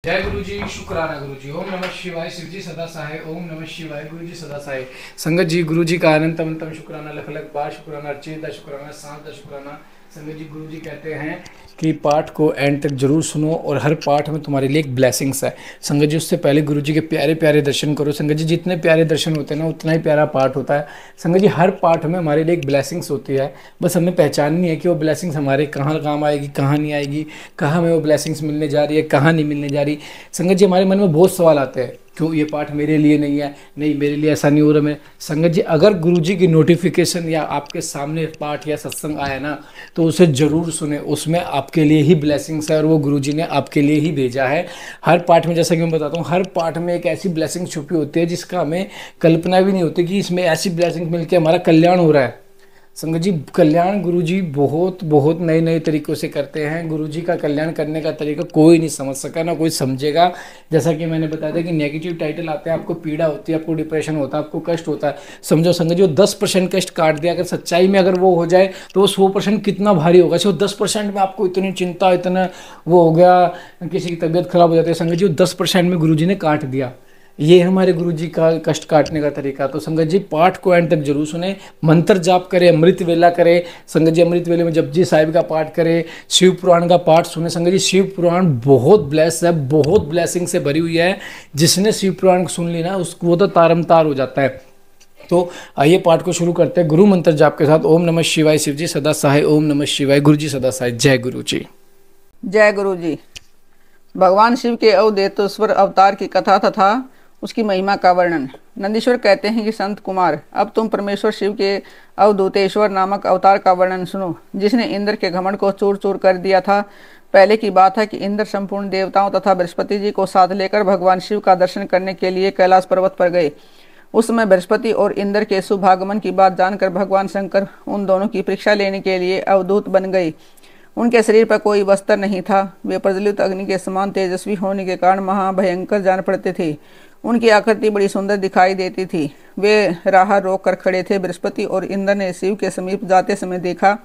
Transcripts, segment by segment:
जय गुरु जी, शुक्राना गुरु जी। ओम नमः शिवाय, शिव जी सदा सहाय। ओम नमः शिवाय, गुरु जी सदा सहाय। संगत जी, गुरु जी का अनंत अनंतम शुक्राना, लख लख बार शुक्राना, अर्चित शुक्राना, सांत शुक्राना। संगत जी, गुरु जी कहते हैं कि पाठ को एंड तक जरूर सुनो और हर पाठ में तुम्हारे लिए एक ब्लेसिंग्स है। संगत जी, उससे पहले गुरु जी के प्यारे प्यारे दर्शन करो। संगत जी, जितने प्यारे दर्शन होते हैं ना उतना ही प्यारा पाठ होता है। संगत जी, हर पाठ में हमारे लिए एक ब्लेसिंग्स होती है, बस हमें पहचाननी है कि वो ब्लेसिंग्स हमारे कहाँ काम आएगी, कहाँ नहीं आएगी, कहाँ हमें वो ब्लेसिंग्स मिलने जा रही है, कहाँ नहीं मिलने जा रही। संगत जी, हमारे मन में बहुत सवाल आते हैं, क्यों ये पाठ मेरे लिए नहीं है, नहीं मेरे लिए ऐसा नहीं हो रहा। मैं संगत जी, अगर गुरु जी की नोटिफिकेशन या आपके सामने पाठ या सत्संग आया ना तो उसे ज़रूर सुने, उसमें आपके लिए ही ब्लेसिंग्स है और वो गुरु जी ने आपके लिए ही भेजा है। हर पाठ में, जैसा कि मैं बताता हूँ, हर पाठ में एक ऐसी ब्लेसिंग छुपी होती है जिसका हमें कल्पना भी नहीं होती कि इसमें ऐसी ब्लेसिंग मिलकर हमारा कल्याण हो रहा है। संगत जी, कल्याण गुरु जी बहुत बहुत नए नए तरीक़ों से करते हैं। गुरु जी का कल्याण करने का तरीका कोई नहीं समझ सका, ना कोई समझेगा। जैसा कि मैंने बताया था कि नेगेटिव टाइटल आते हैं, आपको पीड़ा होती है, आपको डिप्रेशन होता है, आपको कष्ट होता है। समझो संगत जी, वो 10% कष्ट काट दिया, अगर सच्चाई में अगर वो हो जाए तो वो 100% कितना भारी होगा। सिर्फ 10% में आपको इतनी चिंता, इतना वो हो गया, किसी की तबीयत खराब हो जाती है। संगत जी, वो 10% में गुरु जी ने काट दिया। ये हमारे गुरु जी का कष्ट काटने का तरीका। तो संगत जी, पाठ को एंड तक जरूर सुने, मंत्र जाप करें, अमृत वेला करें। संगत जी, अमृत वेले में जपजी साहिब का पाठ करें, शिव पुराण का पाठ सुने। संगत जी, शिव पुराण बहुत ब्लेस है, बहुत ब्लेसिंग से भरी हुई है। जिसने शिव पुराण सुन ली ना उसको वो तो तारम तार हो जाता है। तो आइए पाठ को शुरू करते हैं गुरु मंत्र जाप के साथ। ओम नमः शिवाय, शिव जी सदा सहाय। ओम नमः शिवाय, गुरु जी सदा सहाय। जय गुरु जी। जय गुरु जी। भगवान शिव के अवधेतोस्वर अवतार की कथा तथा उसकी महिमा का वर्णन। नंदीश्वर कहते हैं कि संत कुमार, अब तुम परमेश्वर शिव के अवधूतेश्वर नामक अवतार का वर्णन सुनो, जिसने इंद्र के घमंड को चूर चूर कर दिया था। पहले की बात है कि इंद्र संपूर्ण देवताओं तथा बृहस्पति जी को साथ लेकर भगवान शिव का दर्शन करने के लिए कैलाश पर्वत पर गए। उस समय बृहस्पति और इंद्र के शुभागमन की बात जानकर भगवान शंकर उन दोनों की परीक्षा लेने के लिए अवधूत बन गए। उनके शरीर पर कोई वस्त्र नहीं था। वे प्रज्वलित अग्नि के समान तेजस्वी होने के कारण महाभयंकर जान पड़ते थे। उनकी आकृति बड़ी सुंदर दिखाई देती थी। वे राह रोक कर खड़े थे। बृहस्पति और इंद्र ने शिव के समीप जाते समय देखा,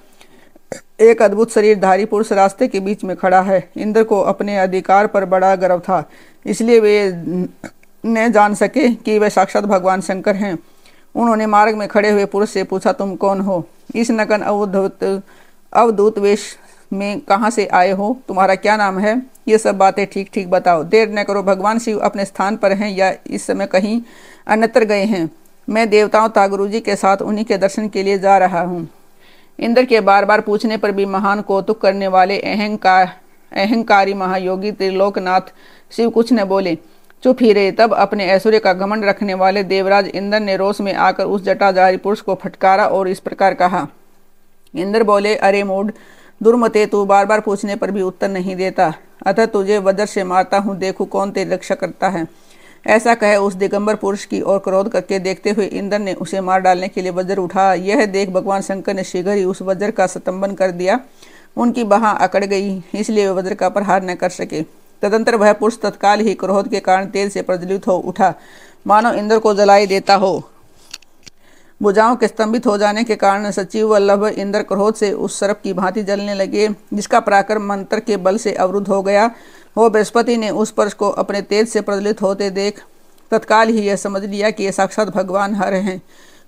एक अद्भुत शरीरधारी पुरुष रास्ते के बीच में खड़ा है। इंद्र को अपने अधिकार पर बड़ा गर्व था, इसलिए वे न जान सके कि वे साक्षात भगवान शंकर हैं। उन्होंने मार्ग में खड़े हुए पुरुष से पूछा, तुम कौन हो? इस नगन अवधूत वेश में कहाँ से आए हो? तुम्हारा क्या नाम है? ये सब बातें ठीक ठीक बताओ। देर न करो, भगवान शिव अपने स्थान पर हैं या इस समय कहीं अन्यत्र गए हैं। मैं देवताओं तथा गुरु जी के साथ उन्हीं के दर्शन के लिए जा रहा हूँ। इंद्र के बार बार पूछने पर भी महान कौतुक करने वाले अहंकारी महायोगी त्रिलोकनाथ शिव कुछ न बोले, चुप ही रहे। तब अपने ऐश्वर्य का घमंड रखने वाले देवराज इंद्र ने रोष में आकर उस जटाधारी पुरुष को फटकारा और इस प्रकार कहा। इंद्र बोले, अरे मूढ़ दुर्मते, तू बार बार पूछने पर भी उत्तर नहीं देता, अतः तुझे वज्र से मारता हूँ, देखूं कौन तेरी रक्षा करता है। ऐसा कहे उस दिगंबर पुरुष की ओर क्रोध करके देखते हुए इंद्र ने उसे मार डालने के लिए वज्र उठाया। यह देख भगवान शंकर ने शीघ्र ही उस वज्र का स्तंभन कर दिया। उनकी बाह अकड़ गई, इसलिए वे वज्र का प्रहार न कर सके। तदंतर वह पुरुष तत्काल ही क्रोध के कारण तेज से प्रज्वलित हो उठा, मानो इंद्र को जलाई देता हो। भुजाओं के स्तंभित हो जाने के कारण सचिव वल्लभ इंद्र क्रोध से उस सर्प की भांति जलने लगे, जिसका पराक्रम मंत्र के बल से अवरुद्ध हो गया हो। बृहस्पति ने उस पुरुष को अपने तेज से प्रज्वलित होते देख तत्काल ही यह समझ लिया कि ये साक्षात भगवान हर हैं।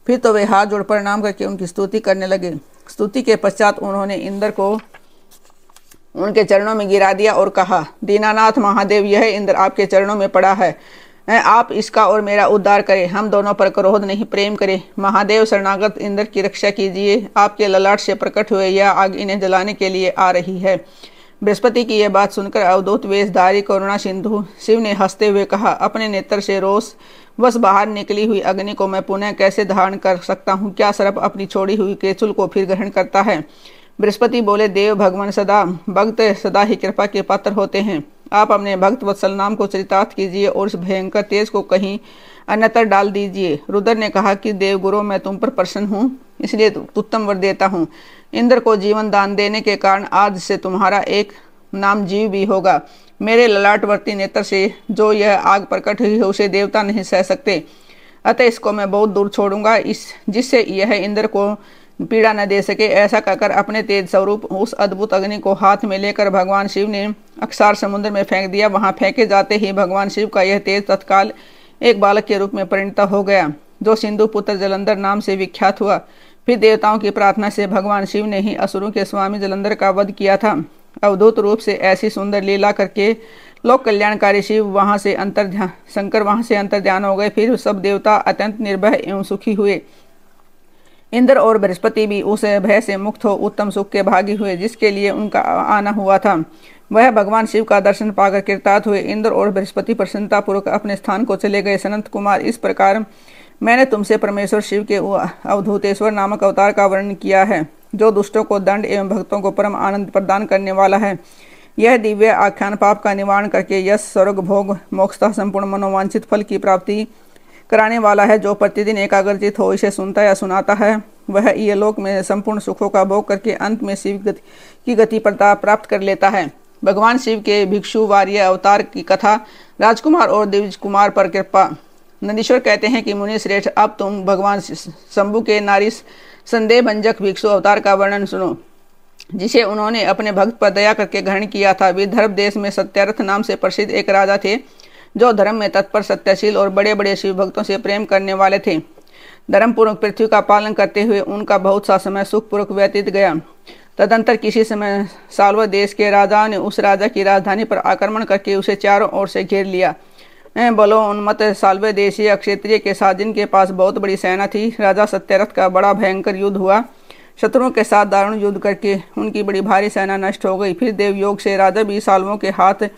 फिर तो वे हाथ जोड़ प्रणाम करके उनकी स्तुति करने लगे। स्तुति के पश्चात उन्होंने इंद्र को उनके चरणों में गिरा दिया और कहा, दीनानाथ महादेव, यह इंद्र आपके चरणों में पड़ा है, आप इसका और मेरा उद्धार करें। हम दोनों पर क्रोध नहीं प्रेम करें। महादेव, शरणागत इंद्र की रक्षा कीजिए। आपके ललाट से प्रकट हुए यह आग इन्हें जलाने के लिए आ रही है। बृहस्पति की यह बात सुनकर अवधूत वेशधारी करुणा सिंधु शिव ने हंसते हुए कहा, अपने नेत्र से रोष बस बाहर निकली हुई अग्नि को मैं पुनः कैसे धारण कर सकता हूँ? क्या सर्प अपनी छोड़ी हुई केचुल को फिर ग्रहण करता है? बृहस्पति बोले, देव भगवान सदा भक्त सदा ही कृपा के पात्र होते हैं। आप अपने भक्त वत्सल नाम को चरितार्थ कीजिए और इस भयंकर तेज को कहीं अन्यत्र डाल दीजिए। रुद्र ने कहा कि देवगुरु, मैं तुम पर प्रसन्न हूँ, इसलिए उत्तम वर देता हूँ। इंद्र को जीवन दान देने के कारण आज से तुम्हारा एक नाम जीव भी होगा। मेरे ललाटवर्ती नेत्र से जो यह आग प्रकट हुई है उसे देवता नहीं सह सकते, अतः इसको मैं बहुत दूर छोड़ूंगा, जिससे यह इंद्र को पीड़ा न दे सके। ऐसा कहकर अपने तेज स्वरूप उस अद्भुत अग्नि को हाथ में लेकर भगवान शिव ने अक्षार समुद्र में फेंक दिया। वहां फेंके जाते ही भगवान शिव का यह तेज तत्काल एक बालक के रूप में परिणत हो गया, जो सिंधु पुत्र जलंधर नाम से विख्यात हुआ। फिर देवताओं की प्रार्थना से भगवान शिव ने ही असुरों के स्वामी जलंधर का वध किया था। अवधूत रूप से ऐसी सुंदर लीला करके लोक कल्याणकारी शंकर वहां से अंतर्ध्यान हो गए। फिर सब देवता अत्यंत निर्भय एवं सुखी हुए। इंद्र और बृहस्पति भी उस भय से मुक्त हो उत्तम सुख के भागी हुए, जिसके लिए उनका आना हुआ था। वह भगवान शिव का दर्शन पाकर कृतार्थ हुए। इंद्र और बृहस्पति प्रसन्नता पूर्वक अपने स्थान को चले गए। सनत कुमार, इस प्रकार मैंने तुमसे परमेश्वर शिव के अवधूतेश्वर नामक अवतार का वर्णन किया है, जो दुष्टों को दंड एवं भक्तों को परम आनंद प्रदान करने वाला है। यह दिव्य आख्यान पाप का निवारण करके यश, स्वर्ग, भोग, मोक्ष तथा संपूर्ण मनोवांछित फल की प्राप्ति कराने वाला है। जो प्रतिदिन एकाग्रचित हो इसे सुनता या सुनाता है, वह ये लोक में संपूर्ण सुखों का भोग करके अंत में शिव की गति प्राप्त कर लेता है। भगवान शिव के भिक्षु वार्य अवतार की कथा, राजकुमार और दिव्य कुमार पर कृपा। नंदीश्वर कहते हैं कि मुनि श्रेष्ठ, अब तुम भगवान शंभु के नारी संदेह भंजक भिक्षु अवतार का वर्णन सुनो, जिसे उन्होंने अपने भक्त पर दया करके ग्रहण किया था। विदर्भ देश में सत्यरथ नाम से प्रसिद्ध एक राजा थे, जो धर्म में तत्पर, सत्यशील और बड़े बड़े शिव भक्तों से प्रेम करने वाले थे। धर्मपूर्वक पृथ्वी का पालन करते हुए उनका बहुत सा समय सुखपूर्वक व्यतीत गया। तदंतर किसी समय साल्व देश के राजा ने उस राजा की राजधानी पर आक्रमण करके उसे चारों ओर से घेर लिया। बलोन्मत्त साल्व देशीय क्षत्रिय के साथ, जिनके पास बहुत बड़ी सेना थी, राजा सत्यरथ का बड़ा भयंकर युद्ध हुआ। शत्रुओं के साथ दारुण युद्ध करके उनकी बड़ी भारी सेना नष्ट हो गई। फिर देवयोग से राजा भी साल्वों के हाथ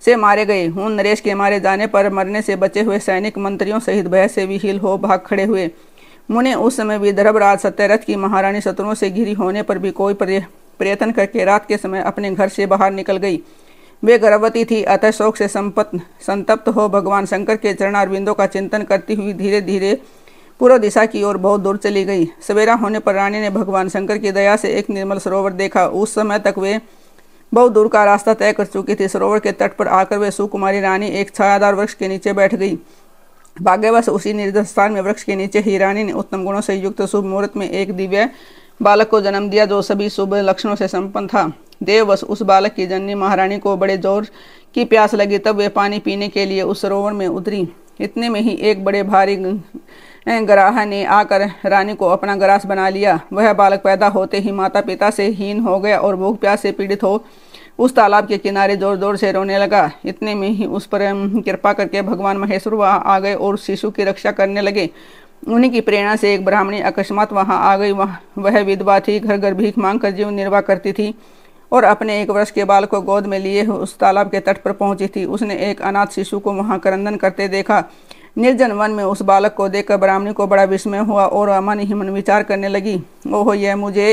से मारे गए। उन नरेश के मारे जाने पर मरने से बचे हुए सैनिक मंत्रियों सहित भय से विहील हो भाग खड़े हुए। मुने उस समय विदर्भ राज सत्यरथ की महारानी शत्रुओं से घिरी होने पर भी कोई प्रयत्न करके रात के समय अपने घर से बाहर निकल गई। वे गर्भवती थी, अतः शोक से संतप्त हो भगवान शंकर के चरणारविंदों का चिंतन करती हुई धीरे धीरे पूर्व दिशा की ओर बहुत दूर चली गई। सवेरा होने पर रानी ने भगवान शंकर की दया से एक निर्मल सरोवर देखा। उस समय तक वे बहुत दूर का रास्ता तय कर चुकी थी। सरोवर के तट पर आकर वे सुकुमारी रानी एक छायादार वृक्ष के नीचे बैठ गई। भाग्यवश उसी निर्जन स्थान में वृक्ष के नीचे ही रानी ने उत्तम गुणों से युक्त शुभ मुहूर्त में एक दिव्य बालक को जन्म दिया, जो सभी शुभ लक्षणों से संपन्न था। देववश उस बालक की जननी महारानी को बड़े जोर की प्यास लगी। तब वे पानी पीने के लिए उस सरोवर में उतरी। इतने में ही एक बड़े भारी गराह ने आकर रानी को अपना ग्रास बना लिया। वह बालक पैदा होते ही माता पिता से हीन हो गया और भूख प्यास से पीड़ित हो उस तालाब के किनारे जोर जोर से रोने लगा। इतने में ही उस पर कृपा करके भगवान महेश्वर वहां आ गए और शिशु की रक्षा करने लगे। उन्हीं की प्रेरणा से एक ब्राह्मणी अकस्मात वहां आ गई। वह विधवा थी, घर घर भीख मांग कर जीवन निर्वाह करती थी और अपने 1 वर्ष के बालक को गोद में लिए उस तालाब के तट पर पहुंची थी। उसने एक अनाथ शिशु को वहां क्रंदन करते देखा। निर्जन वन में उस बालक को देखकर ब्राह्मणी को बड़ा विस्मय हुआ और मन ही मन विचार करने लगी, ओह, यह मुझे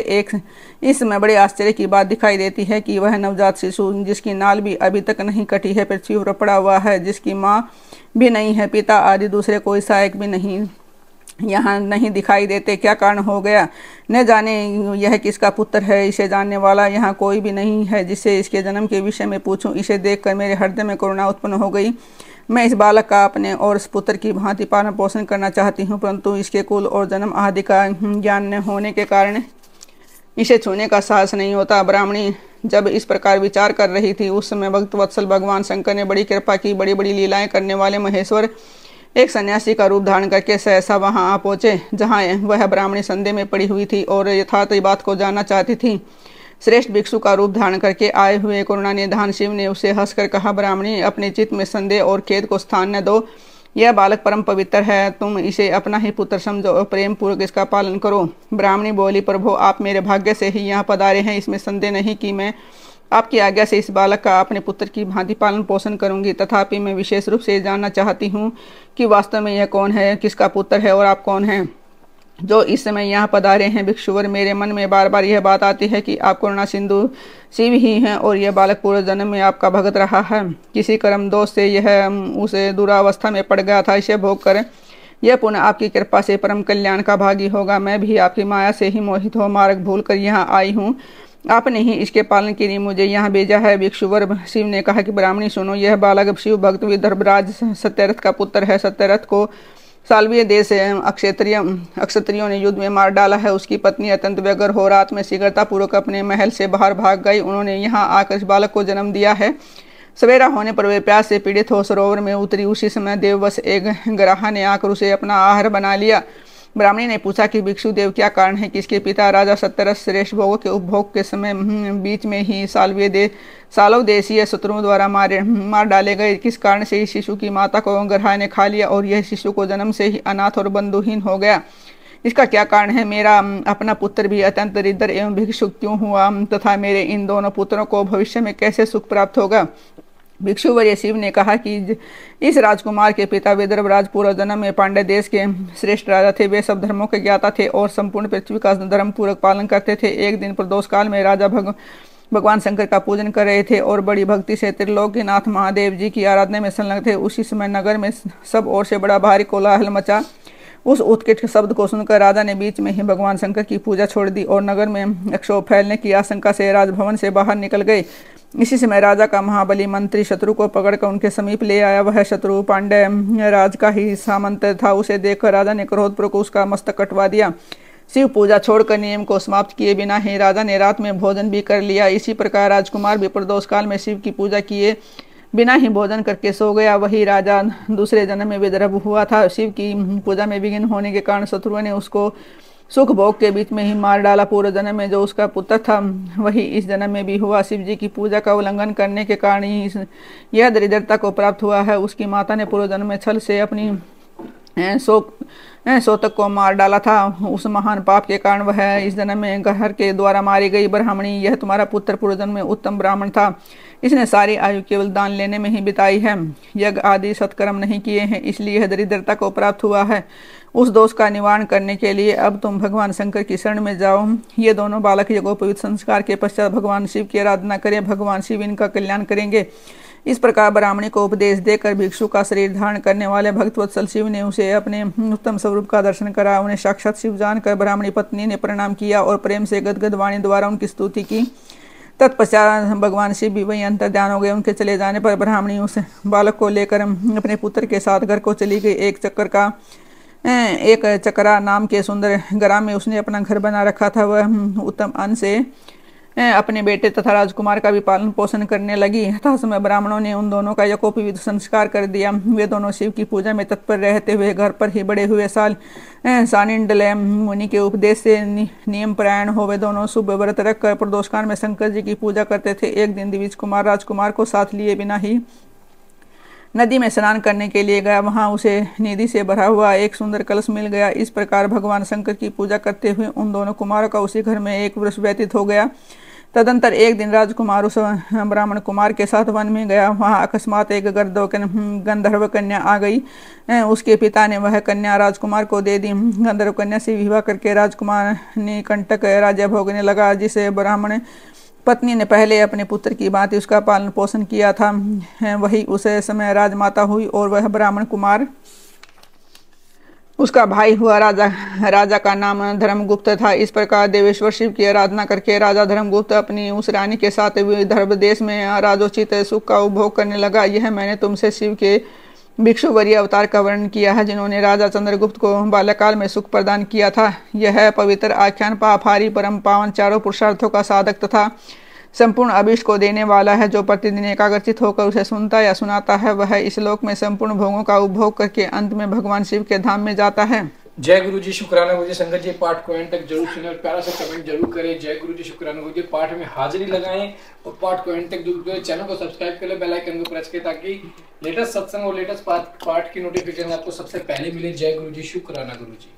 इस समय बड़े आश्चर्य की बात दिखाई देती है कि वह नवजात शिशु, जिसकी नाल भी अभी तक नहीं कटी है, पृथ्वी पर पड़ा हुआ है, जिसकी माँ भी नहीं है, पिता आदि दूसरे कोई सहायक भी नहीं यहाँ नहीं दिखाई देते। क्या कारण हो गया? न जाने यह किसका पुत्र है। इसे जानने वाला यहाँ कोई भी नहीं है जिससे इसके जन्म के विषय में पूछूं। इसे देखकर मेरे हृदय में करुणा उत्पन्न हो गई। मैं इस बालक का अपने और इस पुत्र की भांति पालन पोषण करना चाहती हूँ, परंतु इसके कुल और जन्म आदि का ज्ञान न होने के कारण इसे छूने का साहस नहीं होता। ब्राह्मणी जब इस प्रकार विचार कर रही थी, उस समय भक्त वत्सल भगवान शंकर ने बड़ी कृपा की। बड़ी बड़ी लीलाएं करने वाले महेश्वर एक सन्यासी का रूप धारण करके सहसा वहां आ पहुंचे, जहां वह ब्राह्मणी संदेह में पड़ी हुई थी और यथार्थ बात को जानना चाहती थी। श्रेष्ठ भिक्षु का रूप धारण करके आए हुए करुणा निधान शिव ने उसे हंसकर कहा, ब्राह्मणी, अपने चित्त में संदेह और खेद को स्थान न दो। यह बालक परम पवित्र है, तुम इसे अपना ही पुत्र समझो और प्रेम पूर्वक इसका पालन करो। ब्राह्मणी बोली, प्रभु, आप मेरे भाग्य से ही यहाँ पधारे हैं। इसमें संदेह नहीं कि मैं आपकी आज्ञा से इस बालक का अपने पुत्र की भांति पालन पोषण करूंगी। तथापि मैं विशेष रूप से जानना चाहती हूँ कि वास्तव में यह कौन है, किसका पुत्र है और आप कौन हैं जो इस समय यहाँ पधारे हैं। भिक्षुवर, मेरे मन में बार बार यह बात आती है कि आप करुणा सिंधु शिव ही हैं और यह बालक पूर्व जन्म में आपका भगत रहा है। किसी कर्म दोष से यह उसे दुरावस्था में पड़ गया था। इसे भोग कर यह पुनः आपकी कृपा से परम कल्याण का भागी होगा। मैं भी आपकी माया से ही मोहित हो मार्ग भूल कर यहाँ आई हूँ। आपने ही इसके पालन के लिए मुझे यहाँ भेजा है। भिक्षुवर शिव ने कहा कि ब्राह्मणी सुनो, यह बालक शिव भक्त विदर्भराज सत्यरथ का पुत्र है। सत्यरथ को साल्वीय देश अक्षत्रियों ने युद्ध में मार डाला है। उसकी पत्नी अत्यंत व्यग्र हो रात में शीघ्रतापूर्वक अपने महल से बाहर भाग गई। उन्होंने यहाँ आकर इस बालक को जन्म दिया है। सवेरा होने पर वे प्यास से पीड़ित हो सरोवर में उतरी। उसी समय देववश एक ग्राह ने आकर उसे अपना आहार बना लिया। ब्राह्मणी ने पूछा कि भिक्षु देव क्या कारण है कि इसके पिता राजा सत्तरस श्रेष्ठ भोगों के उपभोग के समय बीच में ही सालव देशीय शत्रुओं द्वारा मार डाले गए। किस कारण से इस शिशु की माता को ग्रह ने खा लिया और यह शिशु को जन्म से ही अनाथ और बंधुहीन हो गया? इसका क्या कारण है? मेरा अपना पुत्र भी अत्यंत दरिद्र एवं भिक्षुक क्यों हुआ तथा मेरे इन दोनों पुत्रों को भविष्य में कैसे सुख प्राप्त होगा? भिक्षुवर्य शिव ने कहा कि इस राजकुमार के पिता विदर्भ राज पूर्व जन्म में पांड्य देश के श्रेष्ठ राजा थे। वे सब धर्मों के ज्ञाता थे और संपूर्ण पृथ्वी का धर्म पूर्वक पालन करते थे। एक दिन प्रदोष काल में राजा भगवान शंकर का पूजन कर रहे थे और बड़ी भक्ति से त्रिलोकीनाथ महादेव जी की आराधना में संलग्न थे। उसी समय नगर में सब ओर से बड़ा भारी कोलाहल मचा। उस उत्कट शब्द को सुनकर राजा ने बीच में ही भगवान शंकर की पूजा छोड़ दी और नगर में क्षोभ फैलने की आशंका से राजभवन से बाहर निकल गए। इसी समय राजा का महाबली मंत्री शत्रु को पकड़कर उनके समीप ले आया। वह शत्रु पांड्य राज का ही सामंत था। उसे देखकर राजा ने क्रोधपूर्वक उसका मस्तक कटवा दिया। शिव पूजा छोड़कर नियम को समाप्त किए बिना ही राजा ने रात में भोजन भी कर लिया। इसी प्रकार राजकुमार भी प्रदोष काल में शिव की पूजा किए बिना ही भोजन करके सो गया। वही राजा दूसरे जन्म में विदर्भ हुआ था। शिव की पूजा में विघ्न होने के कारण शत्रुओं ने उसको सुख भोग के बीच में ही मार डाला। पूर्व जन्म में जो उसका पुत्र था वही इस जन्म में भी हुआ। शिव जी की पूजा का उल्लंघन करने के कारण ही यह दरिद्रता को प्राप्त हुआ है। उसकी माता ने पूर्व जन्म में छल से अपनी सोतक को मार डाला था। उस महान पाप के कारण वह इस जन्म में घर के द्वारा मारी गई। ब्राह्मणी, यह तुम्हारा पुत्र पूर्व जन्म में उत्तम ब्राह्मण था। इसने सारी आयु केवल दान लेने में ही बिताई है। यज्ञ आदि सत्कर्म नहीं किए हैं, इसलिए यह दरिद्रता को प्राप्त हुआ है। उस दोष का निवारण करने के लिए अब तुम भगवान शंकर की शरण में जाओ। ये दोनों बालक यज्ञोपवीत संस्कार के पश्चात भगवान शिव की आराधना करें। भगवान शिव इनका कल्याण करेंगे। इस प्रकार ब्राह्मणी को उपदेश देकर भिक्षु का शरीर धारण करने वाले भक्तवत्सल शिव ने उसे अपने उत्तम स्वरूप का दर्शन करा। उन्हें साक्षात शिव जानकर ब्राह्मणी पत्नी ने प्रणाम किया और प्रेम से गदगद वाणी द्वारा उनकी स्तुति की। तत्पश्चात भगवान शिव भी वहीं अंतर्ध्यान हो गए। उनके चले जाने पर ब्राह्मणी उस बालक को लेकर अपने पुत्र के साथ घर को चली गई। एक चक्रा नाम के सुंदर ग्राम में उसने अपना घर बना रखा था। वह उत्तम अन्न से अपने बेटे तथा राजकुमार का भी पालन पोषण करने लगी। तथा समय ब्राह्मणों ने उन दोनों का यज्ञोपवीत संस्कार कर दिया। वे दोनों शिव की पूजा में तत्पर रहते हुए घर पर ही बड़े हुए सानिंडल मुनि के उपदेश से नियम परायण हो वे दोनों शुभ व्रत रखकर प्रदोषकाल में शंकर जी की पूजा करते थे। एक दिन द्विज कुमार राजकुमार को साथ लिए बिना ही नदी में स्नान करने के लिए गया। वहां उसे निधि से भरा हुआ एक सुंदर कलश मिल गया। इस प्रकार भगवान शंकर की पूजा करते हुए उन दोनों कुमारों का उसी घर में एक वर्ष व्यतीत हो गया। तदंतर एक दिन राजकुमार उस ब्राह्मण कुमार के साथ वन में गया। वहां अकस्मात एक गंधर्व कन्या आ गई। उसके पिता ने वह कन्या राजकुमार को दे दी। गंधर्व कन्या से विवाह करके राजकुमार ने कंटक राज्य भोगने लगा। जिसे ब्राह्मण पत्नी ने पहले अपने पुत्र की भांति उसका पालन पोषण किया था, वही उस समय राजमाता हुई और वह ब्राह्मण कुमार उसका भाई हुआ। राजा का नाम धर्मगुप्त था। इस प्रकार देवेश्वर शिव की आराधना करके राजा धर्मगुप्त अपनी उस रानी के साथ विदर्भ देश में राजोचित सुख का उपभोग करने लगा। यह मैंने तुमसे शिव के भिक्षुवर्य अवतार का वर्णन किया है, जिन्होंने राजा चंद्रगुप्त को बाल्यकाल में सुख प्रदान किया था। यह पवित्र आख्यान पापहारी परम पावन चारों पुरुषार्थों का साधक तथा संपूर्ण अभीष्ट को देने वाला है। जो प्रतिदिन एकाग्रचित होकर उसे सुनता या सुनाता है वह इस लोक में संपूर्ण भोगों का उपभोग करके अंत में भगवान शिव के धाम में जाता है। जय गुरु जी, शुक्राना गुरु जी। संगत जी पाठ को एंड तक जरूर सुने और प्यारा सा कमेंट जरूर करें। जय गुरु जी, शुक्राना गुरु जी। पाठ में हाजिरी लगाएं और पाठ को एंड तक जरूर करें। चैनल को सब्सक्राइब कर ले, बेल आइकन को प्रेस करें ताकि लेटेस्ट सत्संग और लेटेस्ट पाठ की नोटिफिकेशन आपको सबसे पहले मिले। जय गुरु जी, शुक्राना गुरु जी।